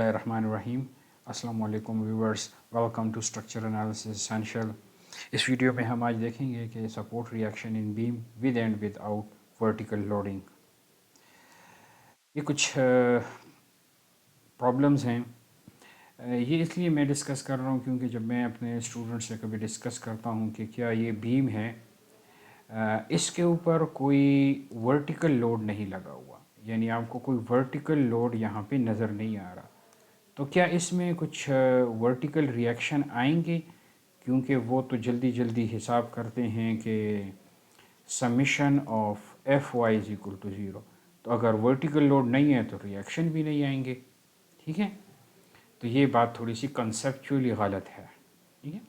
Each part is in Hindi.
बिस्मिल्लाहिर्रहमानिर्रहीम। अस्सलाम वालेकुम viewers, welcome to structure analysis essential. इस वीडियो में हम आज देखेंगे कि support reaction in beam with and without vertical loading. ये कुछ प्रॉब्लम्स हैं। ये इसलिए मैं डिस्कस कर रहा हूँ क्योंकि जब मैं अपने स्टूडेंट्स से कभी डिस्कस करता हूँ कि क्या ये बीम है, इसके ऊपर कोई वर्टिकल लोड नहीं लगा हुआ, यानी आपको कोई वर्टिकल लोड यहाँ पे नज़र नहीं आ रहा, तो क्या इसमें कुछ वर्टिकल रिएक्शन आएंगे? क्योंकि वो तो जल्दी जल्दी हिसाब करते हैं कि summation of F Y is equal to zero, तो अगर वर्टिकल लोड नहीं है तो रिएक्शन भी नहीं आएंगे। ठीक है, तो ये बात थोड़ी सी कंसेप्चुअली गलत है। ठीक है,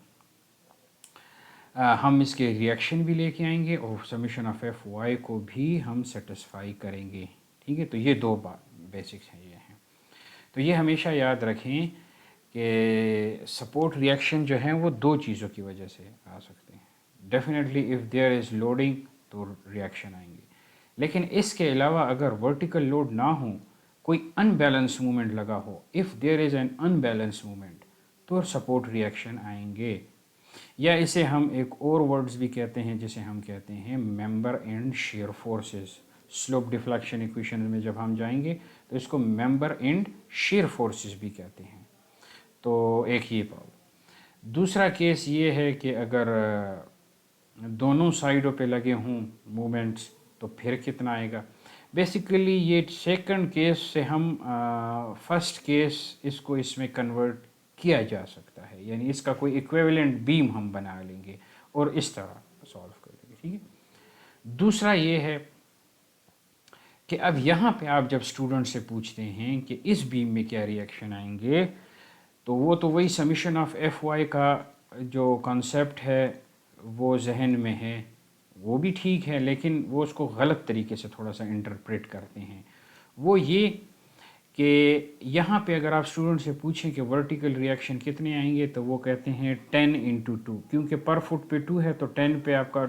हम इसके रिएक्शन भी लेके आएंगे और समिशन ऑफ एफ वाई को भी हम सेटिस्फाई करेंगे। ठीक है, तो ये दो बात बेसिक्स हैं, ये हैं। तो ये हमेशा याद रखें कि सपोर्ट रिएक्शन जो है वो दो चीज़ों की वजह से आ सकते हैं। Definitely if there is loading तो रिएक्शन आएंगे, लेकिन इसके अलावा अगर वर्टिकल लोड ना हो, कोई अनबैलेंस मूवमेंट लगा हो, if there is an unbalance movement, तो सपोर्ट रिएक्शन आएंगे। या इसे हम एक और वर्ड्स भी कहते हैं, जिसे हम कहते हैं member and share forces. Slope deflection equation में जब हम जाएंगे तो इसको मेंबर एंड शेयर फोर्सेस भी कहते हैं। तो एक ये प्रॉब्लम। दूसरा केस ये है कि अगर दोनों साइडों पे लगे हों मूवमेंट्स, तो फिर कितना आएगा। बेसिकली ये सेकंड केस से हम फर्स्ट केस इसको इसमें कन्वर्ट किया जा सकता है, यानी इसका कोई इक्विवेलेंट बीम हम बना लेंगे और इस तरह सॉल्व कर लेंगे। ठीक है, दूसरा ये है कि अब यहाँ पे आप जब स्टूडेंट से पूछते हैं कि इस बीम में क्या रिएक्शन आएंगे, तो वो तो वही समिशन ऑफ एफ वाई का जो कॉन्सेप्ट है वो जहन में है, वो भी ठीक है, लेकिन वो उसको गलत तरीके से थोड़ा सा इंटरप्रेट करते हैं। वो ये कि यहाँ पे अगर आप स्टूडेंट से पूछें कि वर्टिकल रिएक्शन कितने आएंगे, तो वो कहते हैं 10 इंटू 2, क्योंकि पर फुट पे 2 है तो 10 पे आपका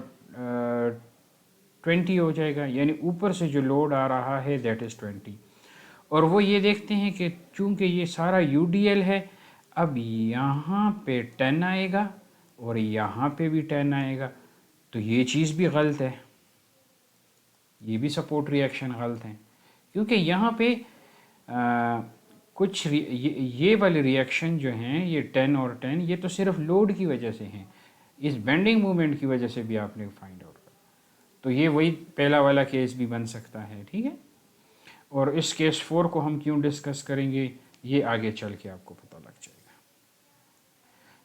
20 हो जाएगा, यानी ऊपर से जो लोड आ रहा है दैट इज़ 20। और वो ये देखते हैं कि चूंकि ये सारा यूडीएल है, अब यहाँ पे 10 आएगा और यहाँ पे भी 10 आएगा, तो ये चीज़ भी गलत है, ये भी सपोर्ट रिएक्शन गलत है, क्योंकि यहाँ पे कुछ ये वाले रिएक्शन जो हैं, ये 10 और 10, ये तो सिर्फ लोड की वजह से हैं, इस बेंडिंग मूवमेंट की वजह से भी आपने फाइंड आउट कर, तो ये वही पहला वाला केस भी बन सकता है। ठीक है, और इस केस 4 को हम क्यों डिस्कस करेंगे ये आगे चल के आपको पता लग जाएगा।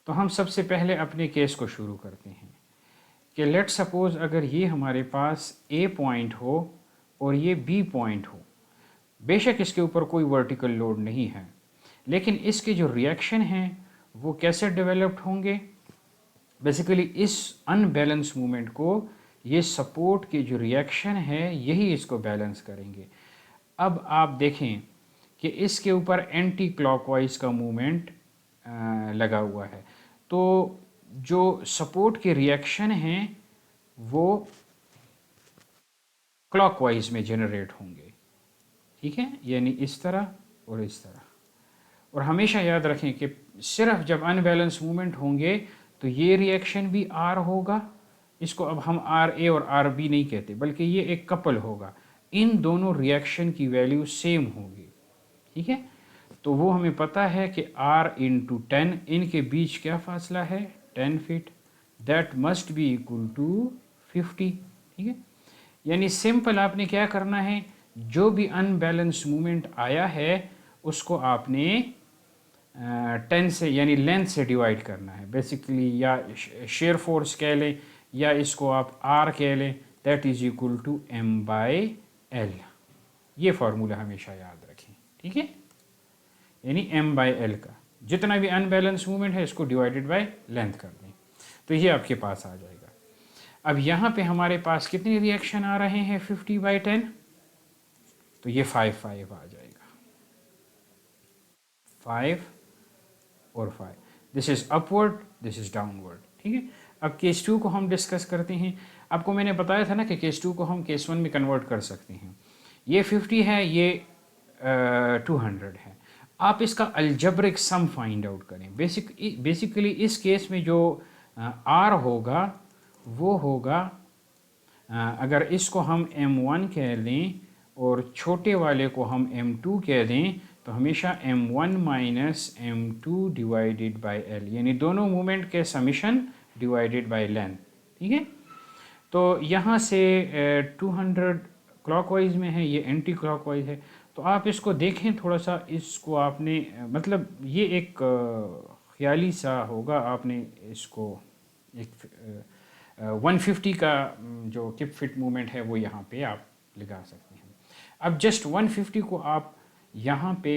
तो हम सबसे पहले अपने केस को शुरू करते हैं कि लेट सपोज अगर ये हमारे पास ए पॉइंट हो और ये बी पॉइंट हो, बेशक इसके ऊपर कोई वर्टिकल लोड नहीं है, लेकिन इसके जो रिएक्शन हैं वो कैसे डेवलप्ड होंगे। बेसिकली इस अनबैलेंस मूवमेंट को ये सपोर्ट के जो रिएक्शन है यही इसको बैलेंस करेंगे। अब आप देखें कि इसके ऊपर एंटी क्लॉकवाइज का मूवमेंट लगा हुआ है, तो जो सपोर्ट के रिएक्शन हैं वो क्लॉकवाइज में जनरेट होंगे। ठीक है, यानी इस तरह और इस तरह। और हमेशा याद रखें कि सिर्फ जब अनबैलेंस मूवमेंट होंगे तो ये रिएक्शन भी आर होगा, इसको अब हम आर ए और आर बी नहीं कहते, बल्कि ये एक कपल होगा, इन दोनों रिएक्शन की वैल्यू सेम होगी। ठीक है, तो वो हमें पता है कि r इंटू 10, इनके बीच क्या फासला है 10 feet, that must be equal to 50। ठीक है, यानी सिंपल आपने क्या करना है, जो भी अनबैलेंस मूवमेंट आया है उसको आपने 10 से यानी लेंथ से डिवाइड करना है बेसिकली, या शेयर फोर्स कह लें या इसको आप r कह लें, that is equal to m/l। ये फार्मूला हमेशा याद रखें। ठीक है, यानी m/l का जितना भी अनबैलेंस मूवमेंट है इसको डिवाइडेड बाय लेंथ कर दें, तो ये आपके पास आ जाएगा। अब यहाँ पे हमारे पास कितने रिएक्शन आ रहे हैं 50/10, तो ये 5 आ जाएगा, 5 और 5, this is upward, this is downward. ठीक है, अब केस 2 को हम डिस्कस करते हैं। आपको मैंने बताया था ना कि केस 2 को हम केस 1 में कन्वर्ट कर सकते हैं। ये 50 है, ये 200 है। आप इसका अलजेब्रिक सम फाइंड आउट करें। बेसिकली इस केस में जो आर होगा वो होगा, अगर इसको हम m1 कह दें और छोटे वाले को हम m2 कह दें तो हमेशा m1 minus m2 divided by l, यानी दोनों मोमेंट के समीशन डिवाइडेड बाई लेंथ। ठीक है, तो यहाँ से 200 क्लॉकवाइज में है, ये एंटी क्लॉकवाइज है। तो आप इसको देखें थोड़ा सा, इसको आपने मतलब ये एक ख्याली सा होगा, आपने इसको एक 150 का जो किप फिट मूवमेंट है वो यहाँ पे आप लगा सकते हैं। अब जस्ट 150 को आप यहाँ पे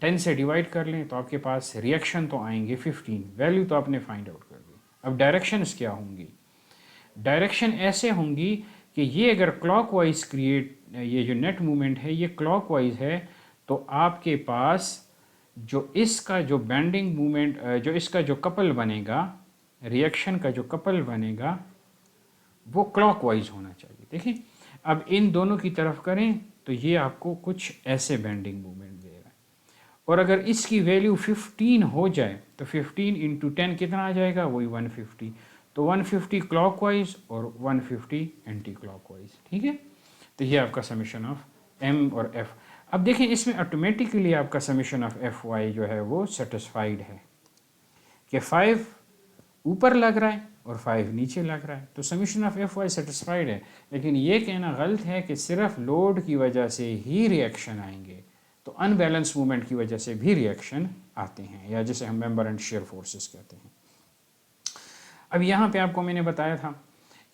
10 से डिवाइड कर लें तो आपके पास रिएक्शन तो आएंगे 15, वैल्यू तो आपने फाइंड आउट कर दी। अब डायरेक्शंस क्या होंगी? डायरेक्शन ऐसे होंगी कि ये अगर क्लॉकवाइज क्रिएट, ये जो नेट मूवमेंट है ये क्लॉकवाइज है, तो आपके पास जो इसका जो बेंडिंग मूवमेंट, जो इसका जो कपल बनेगा, रिएक्शन का जो कपल बनेगा वो क्लॉकवाइज होना चाहिए। देखिए अब इन दोनों की तरफ करें तो ये आपको कुछ ऐसे बेंडिंग मूवमेंट दे रहा है। और अगर इसकी वैल्यू 15 हो जाए तो 15 इंटू 10 कितना आ जाएगा? वही 150। तो 150 क्लॉकवाइज और 150 एंटी क्लॉकवाइज। ठीक है, तो ये आपका समीशन ऑफ m और f। अब देखें इसमें ऑटोमेटिकली आपका समीशन ऑफ एफ वाई जो है वो सेटिस्फाइड है कि 5 ऊपर लग रहा है और 5 नीचे लग रहा है, तो summation of F Y satisfied है। लेकिन ये कहना गलत है कि सिर्फ लोड की वजह से ही रिएक्शन आएंगे, तो अनबैलेंस मूवमेंट की वजह से भी रिएक्शन आते हैं, या जिसे हम मेंबर एंड शेयर फोर्सेस कहते हैं। अब यहाँ पे आपको मैंने बताया था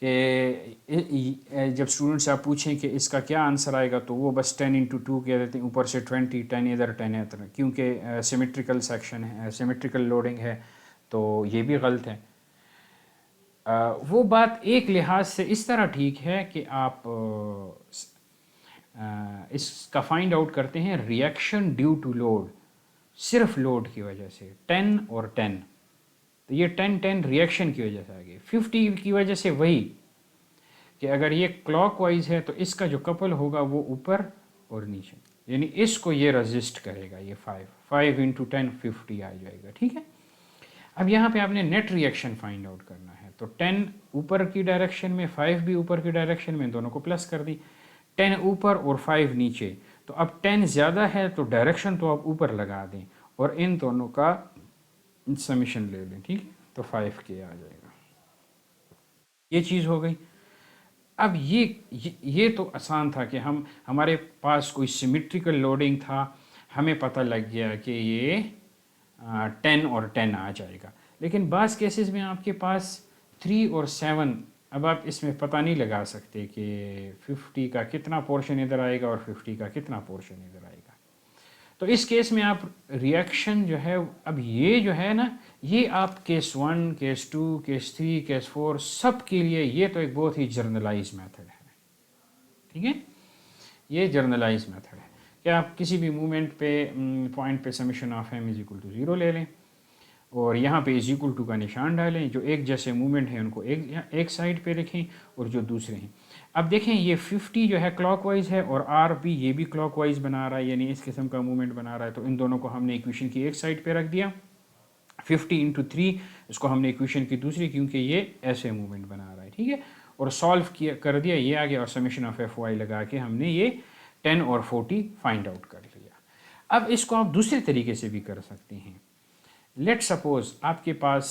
कि जब स्टूडेंट से आप पूछें कि इसका क्या आंसर आएगा तो वो बस 10 इंटू 2 कह देते हैं, ऊपर से 20, 10 इधर 10 इधर, क्योंकि सिमेट्रिकल सेक्शन है, सिमेट्रिकल लोडिंग है, तो ये भी गलत है। वो बात एक लिहाज से इस तरह ठीक है कि आप इसका फाइंड आउट करते हैं रिएक्शन ड्यू टू लोड, सिर्फ लोड की वजह से 10 और 10, तो ये 10 रिएक्शन की वजह से आ गई। 50 की वजह से वही कि अगर ये क्लॉकवाइज है तो इसका जो कपल होगा वो ऊपर और नीचे, यानी इसको ये रेजिस्ट करेगा, ये 5 इंटू 10 50 आ जाएगा। ठीक है, अब यहाँ पे आपने नेट रिएक्शन फाइंड आउट करना है, तो 10 ऊपर की डायरेक्शन में, 5 भी ऊपर की डायरेक्शन में, दोनों को प्लस कर दी, 10 ऊपर और 5 नीचे। तो अब 10 ज़्यादा है तो डायरेक्शन तो आप ऊपर लगा दें और इन दोनों का समीशन ले लें। ठीक है, तो 5K आ जाएगा। ये चीज़ हो गई। अब ये तो आसान था कि हमारे पास कोई सिमेट्रिकल लोडिंग था, हमें पता लग गया कि ये 10 और 10 आ जाएगा। लेकिन बाज़ केसेस में आपके पास 3 और 7, अब आप इसमें पता नहीं लगा सकते कि 50 का कितना पोर्शन इधर आएगा और 50 का कितना पोर्शन इधर आएगा। तो इस केस में आप रिएक्शन जो है, अब ये जो है ना, ये आप केस 1, केस 2, केस 3, केस 4 सब के लिए ये तो एक बहुत ही जर्नलाइज मेथड है। ठीक है, ये जर्नलाइज मेथड है कि आप किसी भी मूवमेंट पे पॉइंट पे summation of m is equal to 0 ले लें और यहाँ पे इज इक्वल टू का निशान डालें, जो एक जैसे मूवमेंट है उनको एक साइड पे रखें और जो दूसरे हैं। अब देखें ये 50 जो है क्लॉकवाइज है और आर भी ये भी क्लॉकवाइज बना रहा है, यानी इस किस्म का मूवमेंट बना रहा है, तो इन दोनों को हमने इक्वेशन की एक साइड पे रख दिया। 50 इंटू 3 इसको हमने इक्वेशन की दूसरी, क्योंकि ये ऐसे मूवमेंट बना रहा है। ठीक है, और सॉल्व किया कर दिया, ये आ गया और समीशन ऑफ एफ वाई लगा के हमने ये 10 और 40 फाइंड आउट कर लिया। अब इसको आप दूसरे तरीके से भी कर सकते हैं। लेट सपोज आपके पास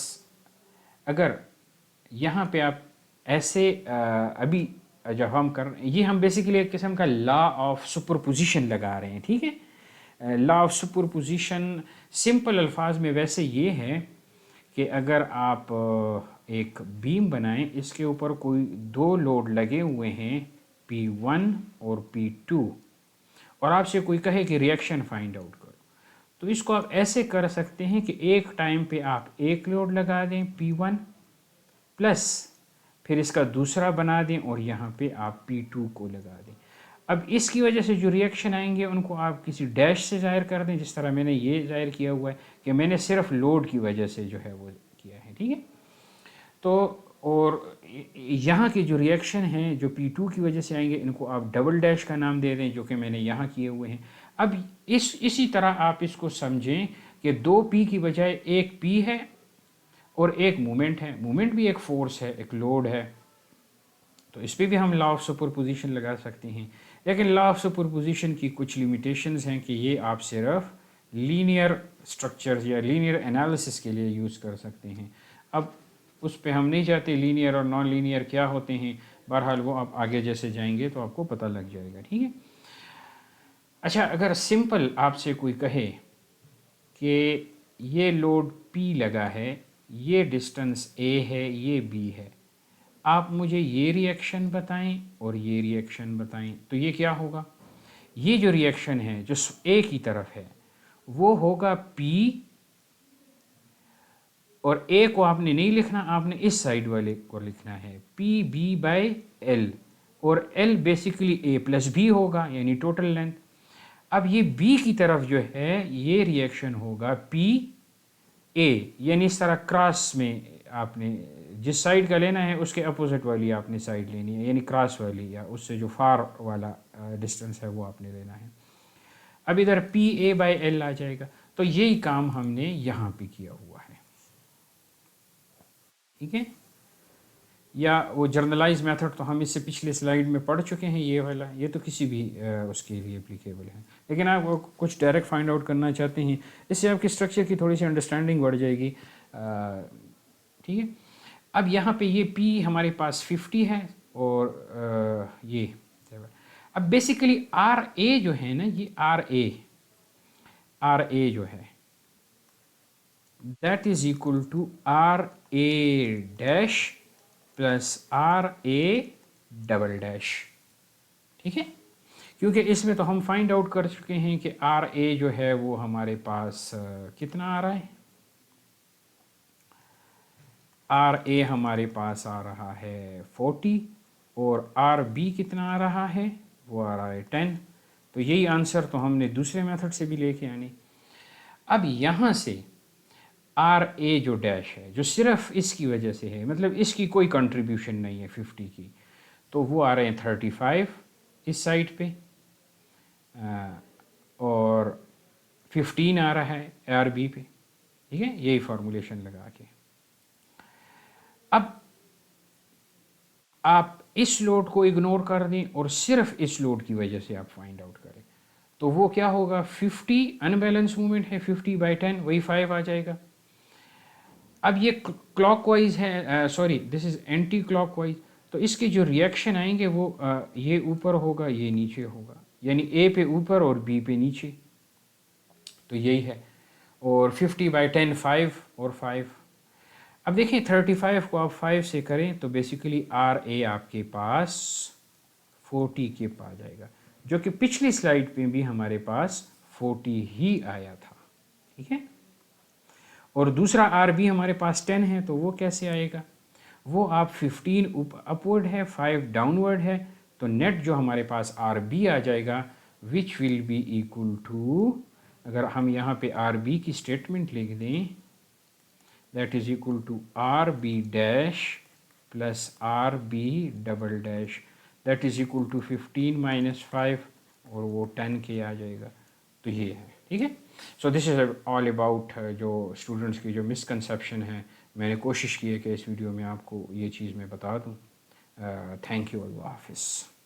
अगर यहाँ पे आप ऐसे अभी जब हम कर, ये हम बेसिकली एक किस्म का लॉ ऑफ सुपरपोजिशन लगा रहे हैं। ठीक है, लॉ ऑफ सुपरपोजिशन सिंपल अल्फाज में वैसे ये है कि अगर आप एक बीम बनाएं, इसके ऊपर कोई दो लोड लगे हुए हैं P1 और P2, और आपसे कोई कहे कि रिएक्शन फाइंड आउट करो, तो इसको आप ऐसे कर सकते हैं कि एक टाइम पे आप एक लोड लगा दें P1 प्लस फिर इसका दूसरा बना दें और यहाँ पे आप P2 को लगा दें। अब इसकी वजह से जो रिएक्शन आएंगे उनको आप किसी डैश से ज़ाहिर कर दें, जिस तरह मैंने ये ज़ाहिर किया हुआ है कि मैंने सिर्फ लोड की वजह से जो है वो किया है। ठीक है, तो और यहाँ के जो रिएक्शन हैं जो P2 की वजह से आएंगे इनको आप डबल डैश का नाम दे दें, जो कि मैंने यहाँ किए हुए हैं। अब इसी तरह आप इसको समझें कि दो पी की बजाय एक पी है और एक मोमेंट है। मोमेंट भी एक फोर्स है, एक लोड है, तो इस पर भी हम लॉ ऑफ सुपरपोजिशन लगा सकते हैं। लेकिन लॉ ऑफ सुपरपोजिशन की कुछ लिमिटेशंस हैं कि ये आप सिर्फ लीनियर स्ट्रक्चर्स या लीनियर एनालिसिस के लिए यूज़ कर सकते हैं। अब उस पर हम नहीं जाते, लीनियर और नॉन लीनियर क्या होते हैं, बहरहाल वो आप आगे जैसे जाएंगे तो आपको पता लग जाएगा, ठीक है। अच्छा, अगर सिंपल आपसे कोई कहे कि ये लोड P लगा है, ये डिस्टेंस A है, ये B है, आप मुझे ये रिएक्शन बताएं और ये रिएक्शन बताएं, तो ये क्या होगा? ये जो रिएक्शन है जो A की तरफ है वो होगा P, और A को आपने नहीं लिखना, आपने इस साइड वाले को लिखना है PB/L, और L basically A plus B होगा, यानी टोटल लेंथ। अब ये B की तरफ जो है ये रिएक्शन होगा PA, यानी इस तरह क्रॉस में आपने जिस साइड का लेना है उसके अपोजिट वाली आपने साइड लेनी है, यानी क्रॉस वाली या उससे जो फार वाला डिस्टेंस है वो आपने लेना है। अब इधर PA/L आ जाएगा, तो यही काम हमने यहाँ पे किया हुआ है, ठीक है। या वो जर्नलाइज मेथड तो हम इससे पिछले स्लाइड में पढ़ चुके हैं, ये वाला, ये तो किसी भी उसके लिए एप्लीकेबल है। लेकिन आप कुछ डायरेक्ट फाइंड आउट करना चाहते हैं, इससे आपकी स्ट्रक्चर की थोड़ी सी अंडरस्टैंडिंग बढ़ जाएगी, ठीक है। अब यहाँ पे ये P हमारे पास 50 है और ये, अब बेसिकली RA जो है ना, ये RA जो है that is equal to RA dash plus RA double dash, ठीक है। क्योंकि इसमें तो हम फाइंड आउट कर चुके हैं कि RA जो है वो हमारे पास कितना आ रहा है, RA हमारे पास आ रहा है 40 और RB कितना आ रहा है, वो आ रहा है 10। तो यही आंसर तो हमने दूसरे मेथड से भी लेके आने। अब यहाँ से RA जो डैश है जो सिर्फ इसकी वजह से है, मतलब इसकी कोई कंट्रीब्यूशन नहीं है 50 की, तो वो आ रहे हैं 35 इस साइड पे, और 15 आ रहा है RB पे, ठीक है, यही फॉर्मूलेशन लगा के। अब आप इस लोड को इग्नोर कर दें और सिर्फ इस लोड की वजह से आप फाइंड आउट करें, तो वो क्या होगा, 50 अनबैलेंस मूवमेंट है, 50/10 वही 5 आ जाएगा। अब ये क्लॉकवाइज है, sorry this is anti clockwise, तो इसके जो रिएक्शन आएंगे वो ये ऊपर होगा, ये नीचे होगा, यानी A पे ऊपर और B पे नीचे, तो यही है। और 50/10 5 और 5। अब देखिए 35 को आप 5 से करें तो बेसिकली RA आपके पास 40 के पास जाएगा, जो कि पिछली स्लाइड पे भी हमारे पास 40 ही आया था, ठीक है। और दूसरा RB हमारे पास 10 है, तो वो कैसे आएगा, वो आप 15 अपवर्ड है, 5 डाउनवर्ड है, तो नेट जो हमारे पास RB आ जाएगा which will be equal to, अगर हम यहाँ पे RB की स्टेटमेंट लिख दें, that is equal to RB dash plus RB double dash, that is equal to 15 - 5 और वो 10 के आ जाएगा, तो ये है, ठीक है। So this is all about जो स्टूडेंट्स की जो मिसकंसेप्शन है, मैंने कोशिश की है कि इस वीडियो में आपको ये चीज़ मैं बता दूँ। थैंक यू, अल्लाह हाफिज़।